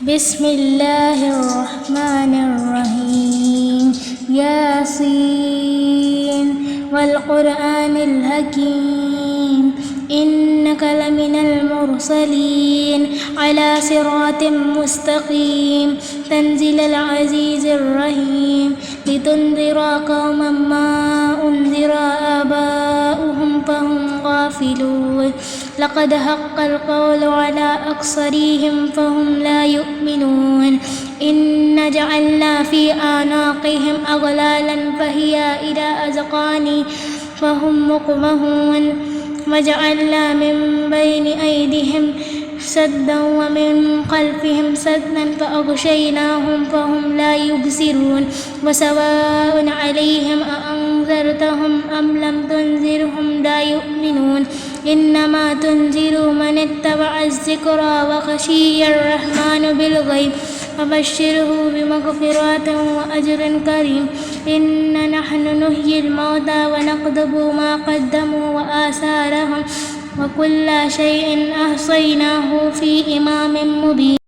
بسم الله الرحمن الرحيم ياسين والقرآن الحكيم إنك لمن المرسلين على صراط مستقيم تنزيل العزيز الرحيم لتنذر قوما ما أنذر آباؤهم فهم غافلون لقد حق القول على أكثرهم فهم لا يؤمنون إن جعلنا في أعناقهم أغلالا فهي إلى أذقانهم فهم مقمحون وجعلنا من بين أيديهم سدا ومن خلفهم سدا فأغشيناهم فهم لا يبصرون وسواء عليهم أأنذرتهم أم لم تنذرهم لا يؤمنون إنما تنذر من اتبع الذكر وخشي الرحمن بالغيب فبشره بمغفرة وأجر كريم إنا نحن نحيي الموتى ونكتب ما قدموا وآثارهم وكل شيء أحصيناه في إمام مبين.